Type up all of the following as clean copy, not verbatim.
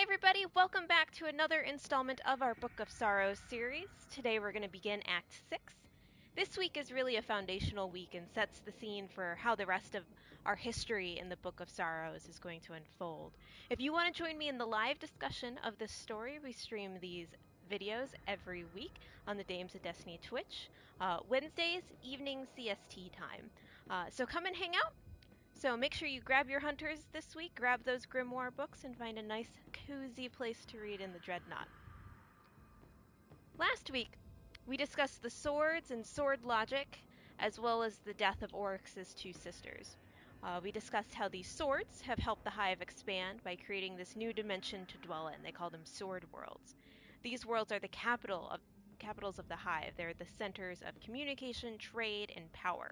everybody, welcome back to another installment of our Book of Sorrows series. Today we're going to begin Act 6. This week is really a foundational week and sets the scene for how the rest of our history in the Book of Sorrows is going to unfold. If you want to join me in the live discussion of this story, we stream these videos every week on the Dames of Destiny Twitch, Wednesdays, evening CST time. So come and hang out. So make sure you grab your hunters this week, grab those grimoire books, and find a nice, cozy place to read in the Dreadnought. Last week, we discussed the swords and sword logic, as well as the death of Oryx's two sisters. We discussed how these swords have helped the Hive expand by creating this new dimension to dwell in. They call them sword worlds. These worlds are the capitals of the Hive. They're the centers of communication, trade, and power.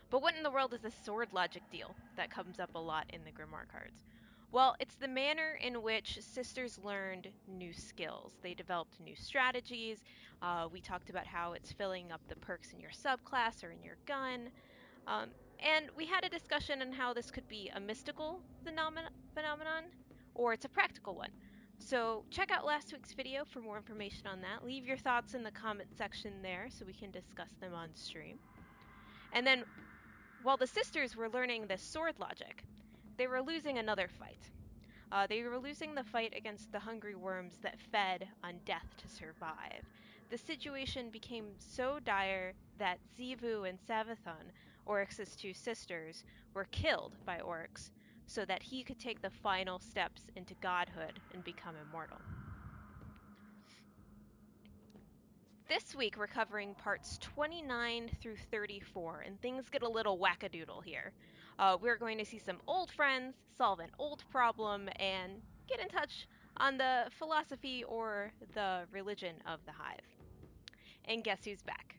But what in the world is this sword logic deal that comes up a lot in the Grimoire cards? Well, it's the manner in which sisters learned new skills. They developed new strategies. We talked about how it's filling up the perks in your subclass or in your gun. And we had a discussion on how this could be a mystical phenomenon or it's a practical one. So check out last week's video for more information on that. Leave your thoughts in the comment section there so we can discuss them on stream. And then while the sisters were learning this sword logic, they were losing another fight. They were losing the fight against the hungry worms that fed on death to survive. The situation became so dire that Xivu and Savathun, Oryx's two sisters, were killed by Oryx so that he could take the final steps into godhood and become immortal. This week we're covering parts 29 through 34, and things get a little wackadoodle here. We're going to see some old friends, solve an old problem, and get in touch on the philosophy or the religion of the Hive. And guess who's back?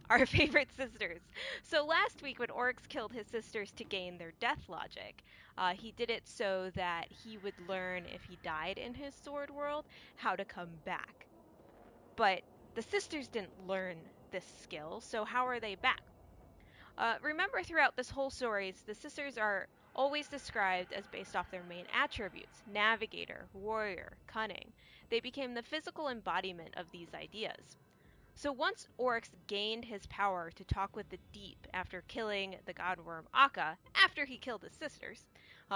Our favorite sisters. So last week when Oryx killed his sisters to gain their death logic, he did it so that he would learn if he died in his sword world how to come back. But the sisters didn't learn this skill, so how are they back? Remember, throughout this whole story, the sisters are always described as based off their main attributes: navigator, warrior, cunning. They became the physical embodiment of these ideas. So once Oryx gained his power to talk with the deep after killing the godworm Akka, after he killed his sisters,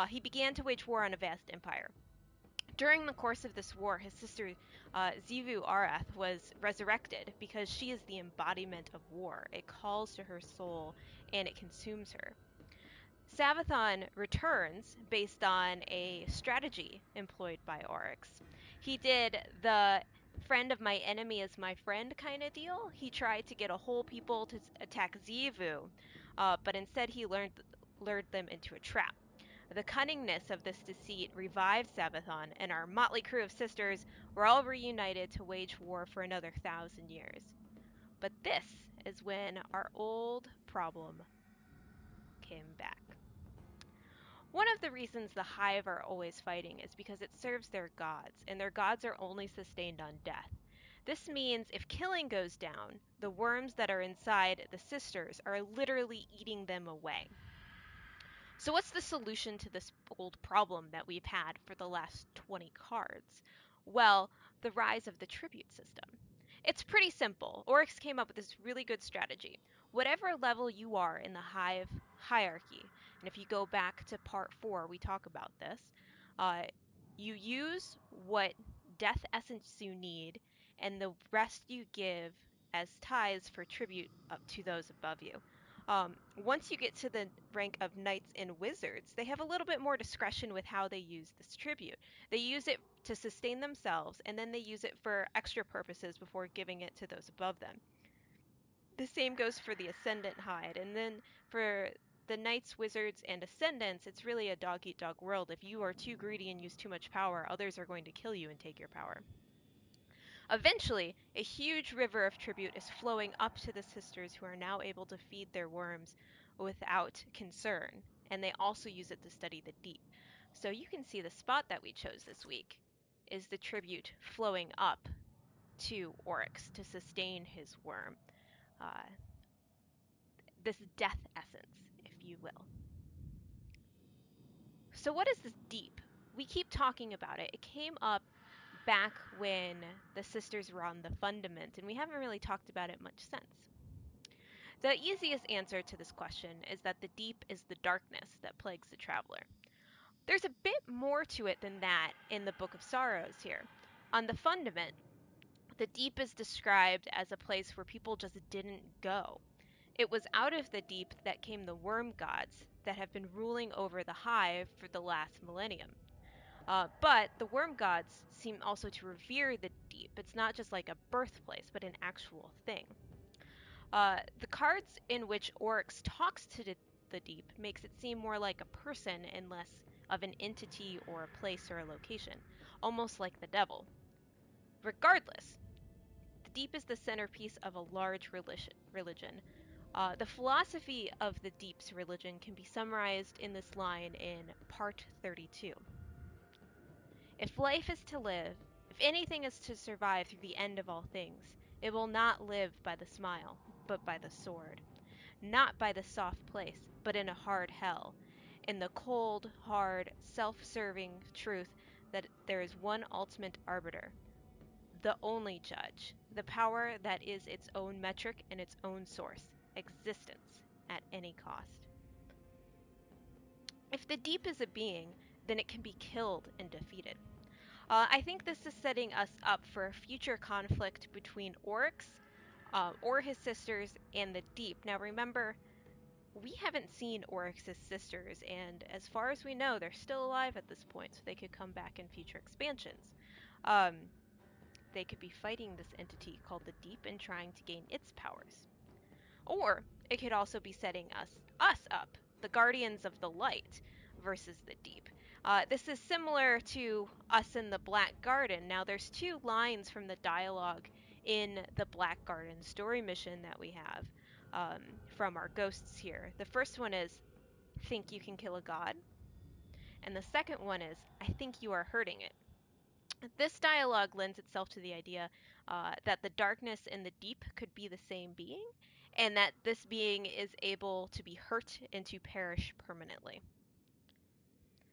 he began to wage war on a vast empire. During the course of this war, his sister Xivu Arath was resurrected because she is the embodiment of war. It calls to her soul and it consumes her. Savathun returns based on a strategy employed by Oryx. He did the friend of my enemy is my friend kind of deal. He tried to get a whole people to attack Xivu, but instead he lured them into a trap. The cunningness of this deceit revived Savathun, and our motley crew of sisters were all reunited to wage war for another 1,000 years. But this is when our old problem came back. One of the reasons the Hive are always fighting is because it serves their gods, and their gods are only sustained on death. This means if killing goes down, the worms that are inside the sisters are literally eating them away. So what's the solution to this old problem that we've had for the last 20 cards? Well, the rise of the tribute system. It's pretty simple. Oryx came up with this really good strategy. Whatever level you are in the Hive hierarchy, and if you go back to part 4, we talk about this, you use what death essence you need, and the rest you give as tithes for tribute up to those above you. Once you get to the rank of knights and wizards, they have a little bit more discretion with how they use this tribute. They use it to sustain themselves, and then they use it for extra purposes before giving it to those above them. The same goes for the Ascendant Hide, and then for the Knights, Wizards, and Ascendants, it's really a dog-eat-dog world. If you are too greedy and use too much power, others are going to kill you and take your power. Eventually, a huge river of tribute is flowing up to the sisters who are now able to feed their worms without concern, and they also use it to study the deep. So you can see the spot that we chose this week is the tribute flowing up to Oryx to sustain his worm. This death essence, if you will. So what is this deep? we keep talking about it. It came up back when the sisters were on the fundament, and we haven't really talked about it much since. The easiest answer to this question is that the deep is the darkness that plagues the traveler. There's a bit more to it than that in the Book of Sorrows here. On the fundament, the deep is described as a place where people just didn't go. It was out of the deep that came the worm gods that have been ruling over the hive for the last millennium. But the worm gods seem also to revere the deep. It's not just like a birthplace, but an actual thing. The cards in which Oryx talks to the deep makes it seem more like a person and less of an entity or a place or a location, almost like the devil. Regardless, the deep is the centerpiece of a large religion. The philosophy of the deep's religion can be summarized in this line in part 32. If life is to live, if anything is to survive through the end of all things, it will not live by the smile, but by the sword. Not by the soft place, but in a hard hell. In the cold, hard, self serving truth that there is one ultimate arbiter, the only judge, the power that is its own metric and its own source, existence at any cost. If the deep is a being, then it can be killed and defeated. I think this is setting us up for a future conflict between Oryx, or his sisters, and the deep. Now remember, we haven't seen Oryx's sisters, and as far as we know, they're still alive at this point, so they could come back in future expansions. Um, they could be fighting this entity called the Deep and trying to gain its powers. Or it could also be setting us up, the Guardians of the Light versus the Deep. This is similar to us in the Black Garden. Now, there's two lines from the dialogue in the Black Garden story mission that we have from our ghosts here. The first one is, think you can kill a god? And the second one is, I think you are hurting it. This dialogue lends itself to the idea that the darkness and the deep could be the same being, and that this being is able to be hurt and to perish permanently.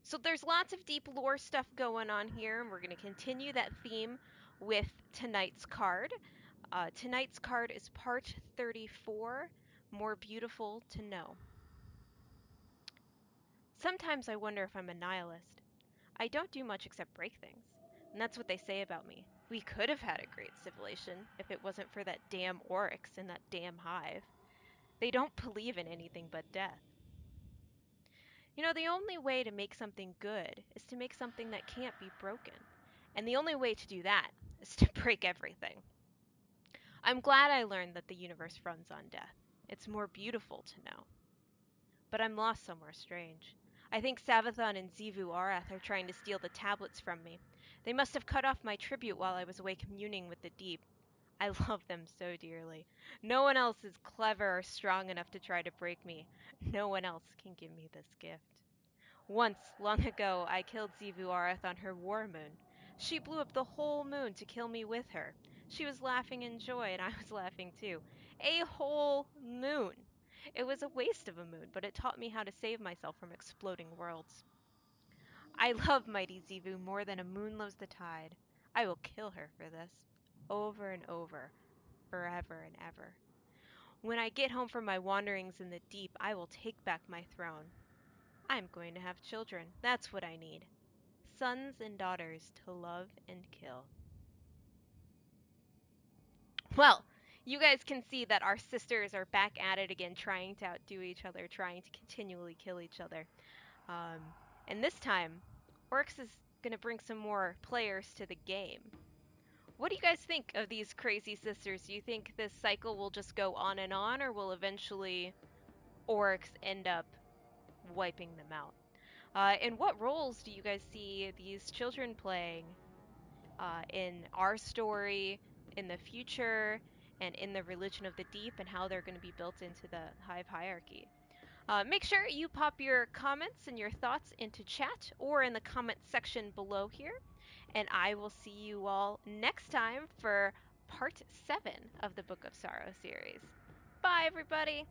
So there's lots of deep lore stuff going on here, and we're going to continue that theme with tonight's card. Tonight's card is part 34, More Beautiful to Know. Sometimes I wonder if I'm a nihilist. I don't do much except break things. And that's what they say about me. We could have had a great civilization if it wasn't for that damn Oryx and that damn hive. They don't believe in anything but death. You know, the only way to make something good is to make something that can't be broken. And the only way to do that is to break everything. I'm glad I learned that the universe runs on death. It's more beautiful to know. But I'm lost somewhere strange. I think Savathun and Xivu Arath are trying to steal the tablets from me. They must have cut off my tribute while I was away communing with the deep. I love them so dearly. No one else is clever or strong enough to try to break me. No one else can give me this gift. Once, long ago, I killed Xivu Arath on her war moon. She blew up the whole moon to kill me with her. She was laughing in joy, and I was laughing too. A whole moon! It was a waste of a moon, but it taught me how to save myself from exploding worlds. I love mighty Xivu more than a moon loves the tide. I will kill her for this. Over and over. Forever and ever. When I get home from my wanderings in the deep, I will take back my throne. I'm going to have children. That's what I need. Sons and daughters to love and kill. Well, you guys can see that our sisters are back at it again, trying to outdo each other, trying to continually kill each other. Um, and this time, Oryx is going to bring some more players to the game. What do you guys think of these crazy sisters? Do you think this cycle will just go on, or will eventually Oryx end up wiping them out? And what roles do you guys see these children playing in our story, in the future, and in the religion of the deep, and how they're going to be built into the hive hierarchy? Make sure you pop your comments and your thoughts into chat or in the comment section below here, and I will see you all next time for part 7 of the Book of Sorrow series. Bye, everybody!